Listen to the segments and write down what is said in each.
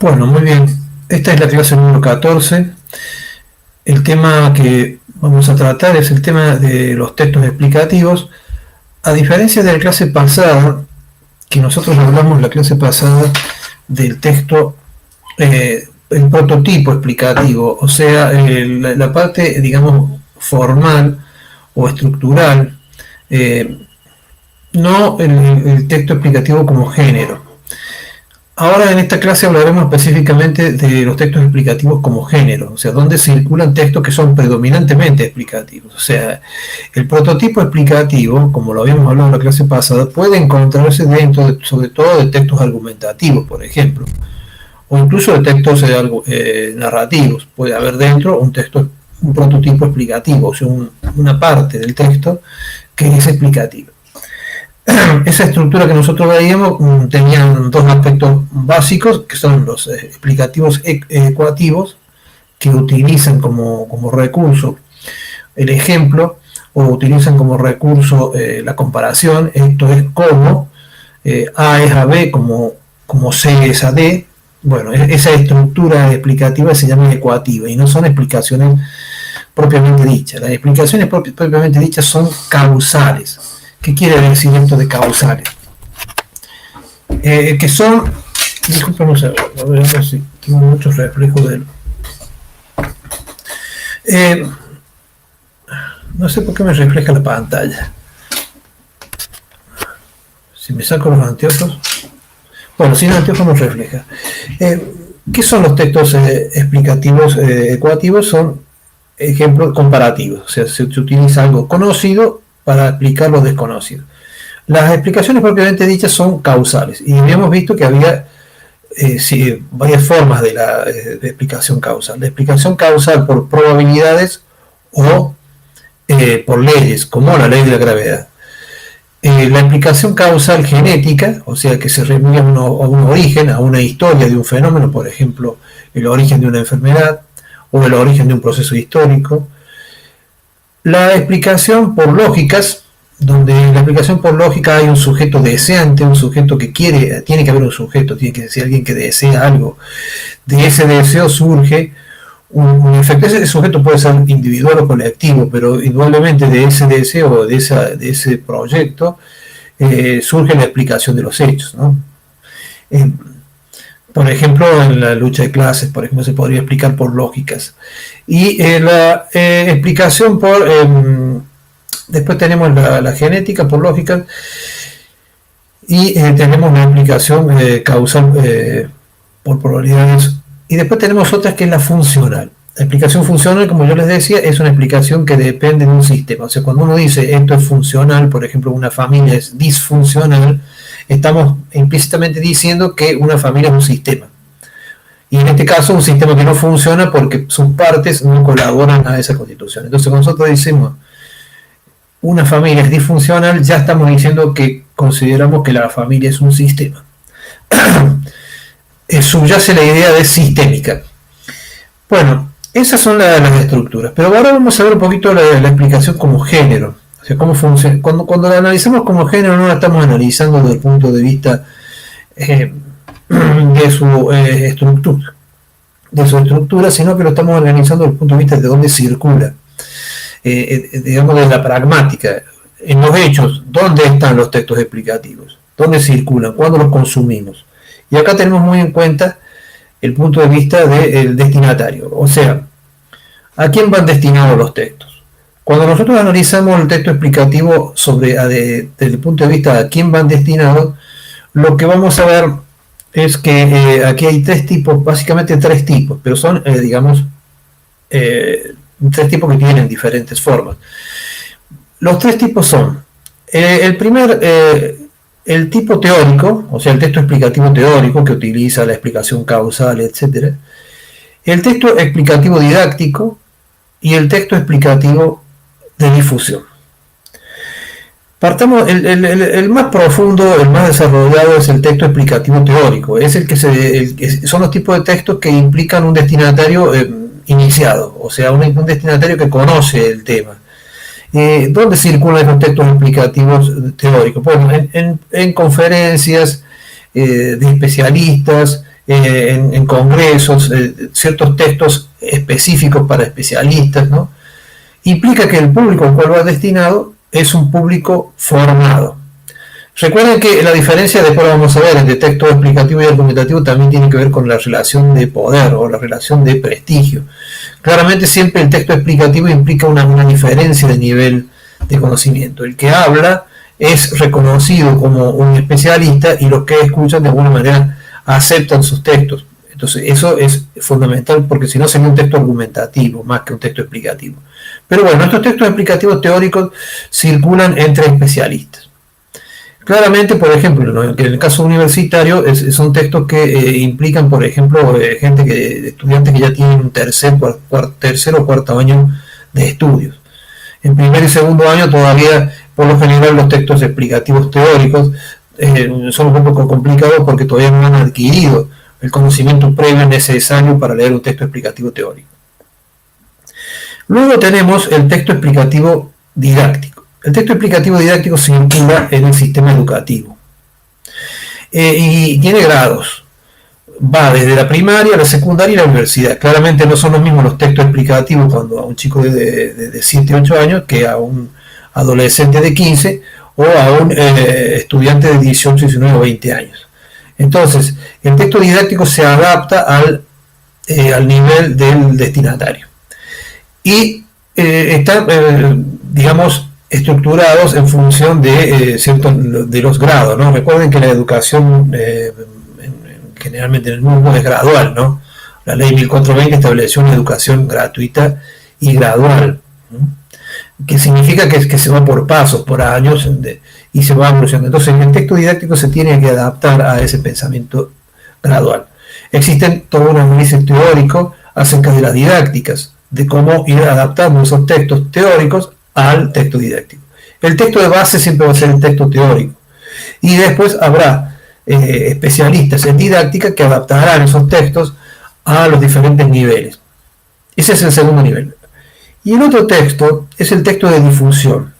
Bueno, muy bien. Esta es la clase número 14. El tema que vamos a tratar es el tema de los textos explicativos. A diferencia de la clase pasada, que nosotros hablamos la clase pasada del texto, el prototipo explicativo, o sea, la parte, digamos, formal o estructural, no el texto explicativo como género. Ahora en esta clase hablaremos específicamente de los textos explicativos como género, o sea, donde circulan textos que son predominantemente explicativos. O sea, el prototipo explicativo, como lo habíamos hablado en la clase pasada, puede encontrarse dentro, sobre todo, de textos argumentativos, por ejemplo, o incluso de textos narrativos. Puede haber dentro un prototipo explicativo, o sea, una parte del texto que es explicativa. Esa estructura que nosotros veíamos tenían dos aspectos básicos, que son los explicativos ecuativos, que utilizan como recurso el ejemplo, o utilizan como recurso la comparación. Esto es como A es a B, como C es a D. Bueno, esa estructura explicativa se llama ecuativa y no son explicaciones propiamente dichas. Las explicaciones propiamente dichas son causales. ¿Qué quiere decir esto de causales? Que son, disculpen un segundo, a ver si tengo muchos reflejos de él. No sé por qué me refleja la pantalla. Si me saco los anteojos. Bueno, sin anteojos no refleja. ¿Qué son los textos explicativos ecuativos? Son ejemplos comparativos. O sea, se utiliza algo conocido para explicar lo desconocido. Las explicaciones propiamente dichas son causales, y habíamos visto que había varias formas de explicación causal. La explicación causal por probabilidades o por leyes, como la ley de la gravedad. La explicación causal genética, o sea, que se refiere a un origen, a una historia de un fenómeno, por ejemplo, el origen de una enfermedad o el origen de un proceso histórico. La explicación por lógicas, donde en la explicación por lógica hay un sujeto deseante, un sujeto que quiere, tiene que haber un sujeto, tiene que ser alguien que desea algo. De ese deseo surge un efecto. Ese sujeto puede ser individual o colectivo, pero indudablemente de ese deseo, de ese proyecto, surge la explicación de los hechos, ¿no? Por ejemplo, en la lucha de clases, por ejemplo, se podría explicar por lógicas. Y la explicación por... después tenemos la genética por lógica, y tenemos la explicación causal por probabilidades. Y después tenemos otras, que es la funcional. La explicación funcional, como yo les decía, es una explicación que depende de un sistema. O sea, cuando uno dice esto es funcional, por ejemplo, una familia es disfuncional, estamos implícitamente diciendo que una familia es un sistema. Y en este caso, un sistema que no funciona porque sus partes no colaboran a esa constitución. Entonces, cuando nosotros decimos una familia es disfuncional, ya estamos diciendo que consideramos que la familia es un sistema. Subyace la idea de sistémica. Bueno, esas son las estructuras. Pero ahora vamos a ver un poquito la explicación como género. O sea, cómo funciona. Cuando la analizamos como género, no la estamos analizando desde el punto de vista de su estructura, sino que lo estamos analizando desde el punto de vista de dónde circula. Digamos, de la pragmática. En los hechos, ¿dónde están los textos explicativos? ¿Dónde circulan? ¿Cuándo los consumimos? Y acá tenemos muy en cuenta el punto de vista del destinatario. O sea, ¿a quién van destinados los textos? Cuando nosotros analizamos el texto explicativo desde el punto de vista de a quién van destinados, lo que vamos a ver es que aquí hay tres tipos, básicamente tres tipos, pero son, digamos, tres tipos que tienen diferentes formas. Los tres tipos son, el tipo teórico, o sea, el texto explicativo teórico que utiliza la explicación causal, etc. El texto explicativo didáctico y el texto explicativo de difusión. Partamos, el más profundo, el más desarrollado es el texto explicativo teórico. Es son los tipos de textos que implican un destinatario iniciado, o sea, un destinatario que conoce el tema. ¿Dónde circulan los textos explicativos teóricos? Bueno, en conferencias de especialistas, en congresos, ciertos textos específicos para especialistas, ¿no? Implica que el público al cual va destinado es un público formado. Recuerden que la diferencia, después vamos a ver, entre texto explicativo y argumentativo también tiene que ver con la relación de poder o la relación de prestigio. Claramente siempre el texto explicativo implica una diferencia de nivel de conocimiento. El que habla es reconocido como un especialista y los que escuchan de alguna manera aceptan sus textos. Entonces eso es fundamental porque si no sería un texto argumentativo más que un texto explicativo. Pero bueno, estos textos explicativos teóricos circulan entre especialistas. Claramente, por ejemplo, en el caso universitario son textos que implican, por ejemplo, estudiantes que ya tienen un tercer o cuarto año de estudios. En primer y segundo año todavía, por lo general, los textos explicativos teóricos son un poco complicados porque todavía no han adquirido el conocimiento previo necesario para leer un texto explicativo teórico. Luego tenemos el texto explicativo didáctico. El texto explicativo didáctico se incluye en el sistema educativo y tiene grados. Va desde la primaria, la secundaria y la universidad. Claramente no son los mismos los textos explicativos cuando a un chico de 7, 8 años que a un adolescente de 15 o a un estudiante de 18, 19 o 20 años. Entonces, el texto didáctico se adapta al nivel del destinatario. Y están, digamos, estructurados en función de los grados, ¿no? Recuerden que la educación generalmente en el mundo es gradual, ¿no? La ley 1420 estableció una educación gratuita y gradual, ¿no? Que significa que se va por pasos, por años, y se va evolucionando. Entonces el texto didáctico se tiene que adaptar a ese pensamiento gradual. Existen todo un análisis teórico acerca de las didácticas, de cómo ir adaptando esos textos teóricos al texto didáctico. El texto de base siempre va a ser el texto teórico. Y después habrá especialistas en didáctica que adaptarán esos textos a los diferentes niveles. Ese es el segundo nivel. Y el otro texto es el texto de difusión.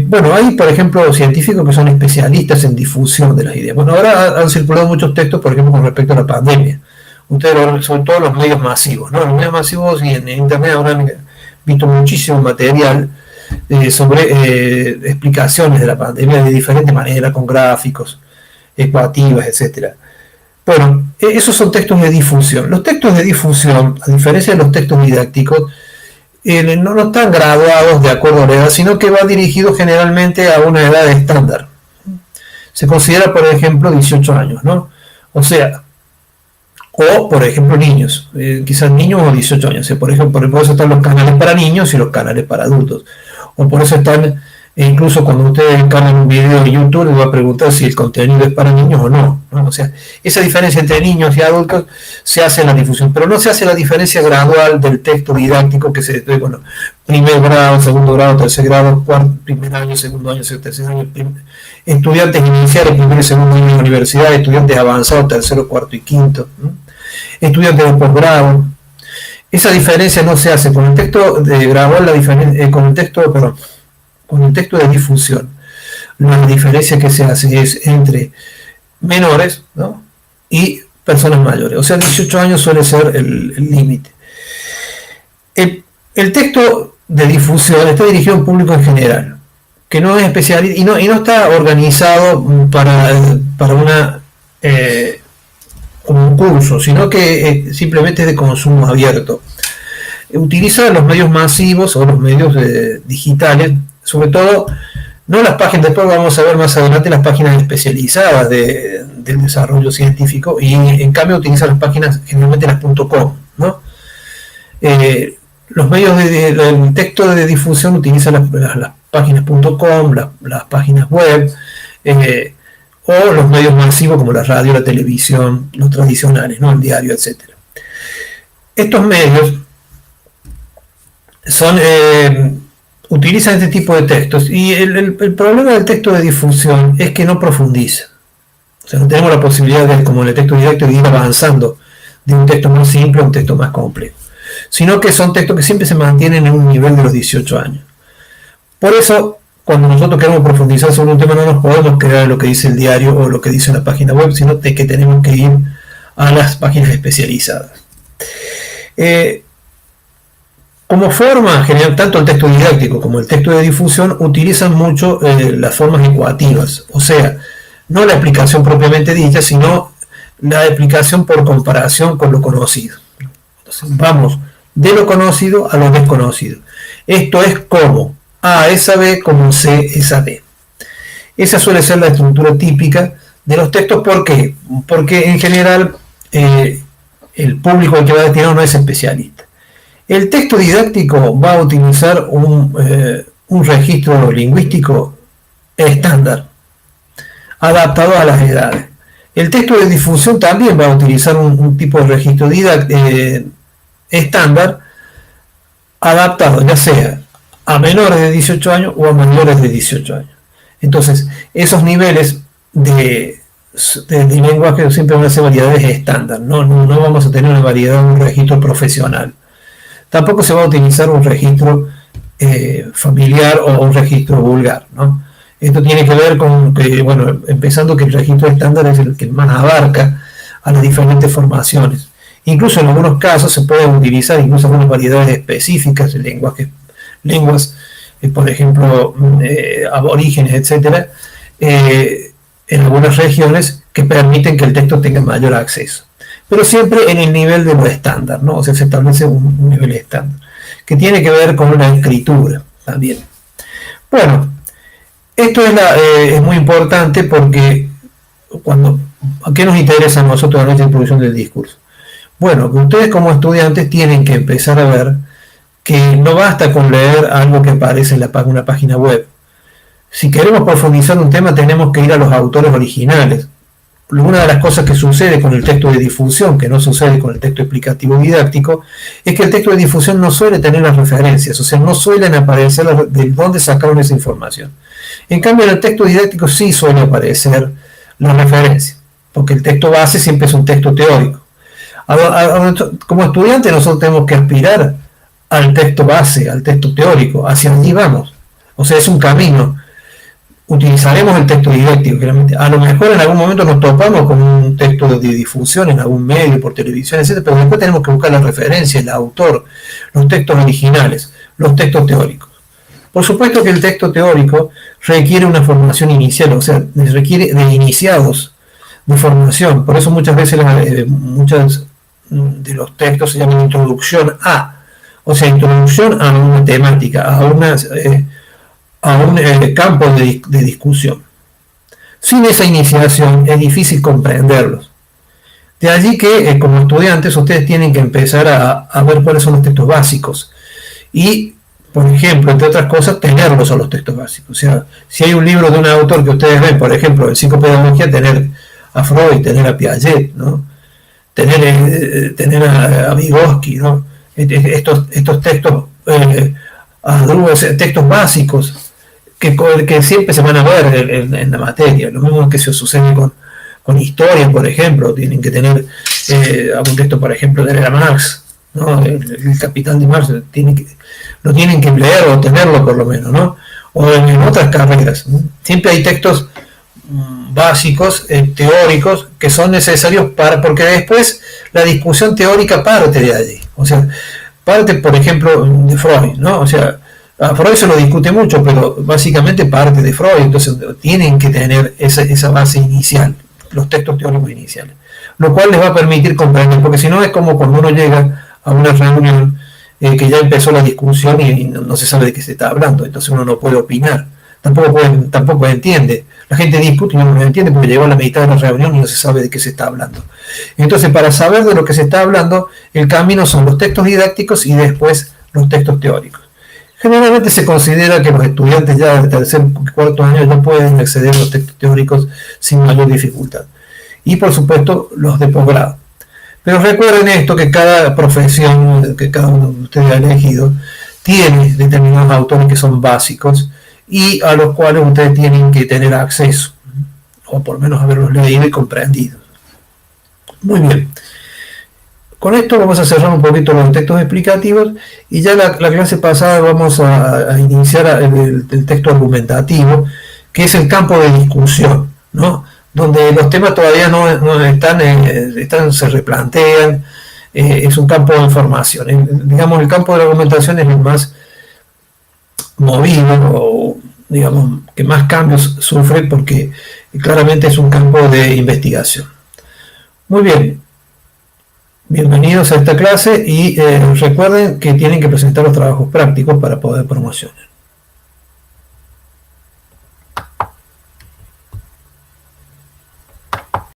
Bueno, hay, por ejemplo, científicos que son especialistas en difusión de las ideas. Bueno, ahora han circulado muchos textos, por ejemplo, con respecto a la pandemia. Ustedes, sobre todo los medios masivos, ¿no? Los medios masivos y en Internet habrán visto muchísimo material sobre explicaciones de la pandemia de diferente manera, con gráficos, ecuativas, etc. Bueno, esos son textos de difusión. Los textos de difusión, a diferencia de los textos didácticos, no están graduados de acuerdo a la edad, sino que va dirigido generalmente a una edad estándar. Se considera, por ejemplo, 18 años, ¿no? O sea, o, por ejemplo, niños, quizás niños o 18 años. Por ejemplo, por eso están los canales para niños y los canales para adultos. O por eso están, incluso cuando ustedes encargan un video de YouTube, les va a preguntar si el contenido es para niños o no, ¿no? O sea, esa diferencia entre niños y adultos se hace en la difusión, pero no se hace la diferencia gradual del texto didáctico que se ve, bueno, primer grado, segundo grado, tercer grado, primer año, segundo año, tercer año, estudiantes iniciales, primer y segundo año de la universidad, estudiantes avanzados, tercero, cuarto y quinto, ¿no? Estudiantes de posgrado. Esa diferencia no se hace con el texto de gradual, con el texto de difusión. La diferencia que se hace es entre menores, ¿no? Y personas mayores. O sea, 18 años suele ser el límite. El texto de difusión está dirigido a un público en general, que no es especialista y no está organizado para como un curso, sino que simplemente es de consumo abierto. Utiliza los medios masivos o los medios digitales, sobre todo, no las páginas, después vamos a ver más adelante las páginas especializadas del desarrollo científico, y en cambio utiliza las páginas, generalmente las .com, ¿no? Los medios el texto de difusión utiliza las páginas .com, las páginas web, o los medios masivos como la radio, la televisión, los tradicionales, ¿no? El diario, etc. Estos medios utilizan este tipo de textos, y el problema del texto de difusión es que no profundiza. O sea, no tenemos la posibilidad de, como en el texto didáctico, de ir avanzando de un texto más simple a un texto más complejo, sino que son textos que siempre se mantienen en un nivel de los 18 años. Por eso, cuando nosotros queremos profundizar sobre un tema, no nos podemos quedar en lo que dice el diario o lo que dice la página web, sino que tenemos que ir a las páginas especializadas. Como forma general, tanto el texto didáctico como el texto de difusión utilizan mucho las formas ecuativas, o sea, no la explicación propiamente dicha, sino la explicación por comparación con lo conocido. Entonces, vamos de lo conocido a lo desconocido. Esto es como A es a B, como C es a D. Esa suele ser la estructura típica de los textos. ¿Por qué? Porque en general el público al que va destinado no es especialista. El texto didáctico va a utilizar un registro lingüístico estándar, adaptado a las edades. El texto de difusión también va a utilizar un tipo de registro estándar, adaptado ya sea a menores de 18 años o a mayores de 18 años. Entonces, esos niveles de lenguaje siempre van a ser variedades estándar, no vamos a tener una variedad, un registro profesional. Tampoco se va a utilizar un registro familiar o un registro vulgar, ¿no? Esto tiene que ver con que, bueno, empezando que el registro estándar es el que más abarca a las diferentes formaciones. Incluso en algunos casos se pueden utilizar incluso algunas variedades específicas de lenguas, por ejemplo, aborígenes, etcétera, en algunas regiones que permiten que el texto tenga mayor acceso. Pero siempre en el nivel de lo estándar, ¿no? O sea, se establece un nivel estándar, que tiene que ver con la escritura también. Bueno, esto es muy importante porque ¿a qué nos interesa a nosotros la introducción del discurso? Bueno, que ustedes como estudiantes tienen que empezar a ver que no basta con leer algo que aparece en una página web. Si queremos profundizar un tema, tenemos que ir a los autores originales. Una de las cosas que sucede con el texto de difusión, que no sucede con el texto explicativo didáctico, es que el texto de difusión no suele tener las referencias, o sea, no suelen aparecer de dónde sacaron esa información. En cambio, en el texto didáctico sí suele aparecer la referencia, porque el texto base siempre es un texto teórico. Como estudiantes nosotros tenemos que aspirar al texto base, al texto teórico, hacia allí vamos. O sea, es un camino. Utilizaremos el texto didáctico, claramente. A lo mejor en algún momento nos topamos con un texto de difusión en algún medio, por televisión, etc., pero después tenemos que buscar la referencia, el autor, los textos originales, los textos teóricos. Por supuesto que el texto teórico requiere una formación inicial, o sea, requiere de iniciados de formación. Por eso muchas veces muchos de los textos se llaman introducción a, o sea, introducción a una temática, a un campo de discusión. Sin esa iniciación es difícil comprenderlos. De allí que como estudiantes ustedes tienen que empezar a ver cuáles son los textos básicos y, por ejemplo, entre otras cosas, tenerlos a los textos básicos. O sea, si hay un libro de un autor que ustedes ven, por ejemplo, en psicopedagogía, tener a Freud, tener a Piaget, ¿no? tener a Vygotsky, ¿no? Estos textos, textos básicos que siempre se van a ver en la materia. Lo mismo que se sucede con historia, por ejemplo. Tienen que tener algún texto, por ejemplo, de Marx, ¿no? El Capital de Marx, lo tienen que leer o tenerlo por lo menos, ¿no? O en otras carreras, ¿no? Siempre hay textos básicos, teóricos, que son necesarios porque después la discusión teórica parte de allí. O sea, parte, por ejemplo, de Freud, ¿no? O sea, a Freud se lo discute mucho, pero básicamente parte de Freud. Entonces tienen que tener esa base inicial, los textos teóricos iniciales, lo cual les va a permitir comprender, porque si no es como cuando uno llega a una reunión que ya empezó la discusión y no se sabe de qué se está hablando, entonces uno no puede opinar, tampoco entiende. La gente discute y no lo entiende porque llegó a la mitad de la reunión y no se sabe de qué se está hablando. Entonces, para saber de lo que se está hablando, el camino son los textos didácticos y después los textos teóricos. Generalmente se considera que los estudiantes ya de tercer y cuarto año no pueden acceder a los textos teóricos sin mayor dificultad. Y por supuesto los de posgrado. Pero recuerden esto, que cada profesión que cada uno de ustedes ha elegido tiene determinados autores que son básicos y a los cuales ustedes tienen que tener acceso, o por lo menos haberlos leído y comprendido. Muy bien. Con esto vamos a cerrar un poquito los textos explicativos y ya la clase pasada vamos a iniciar el texto argumentativo, que es el campo de discusión, ¿no? donde los temas todavía no están, se replantean, es un campo de información. Digamos, el campo de la argumentación es el más movido, o digamos, que más cambios sufre porque claramente es un campo de investigación. Muy bien, bienvenidos a esta clase y recuerden que tienen que presentar los trabajos prácticos para poder promocionar.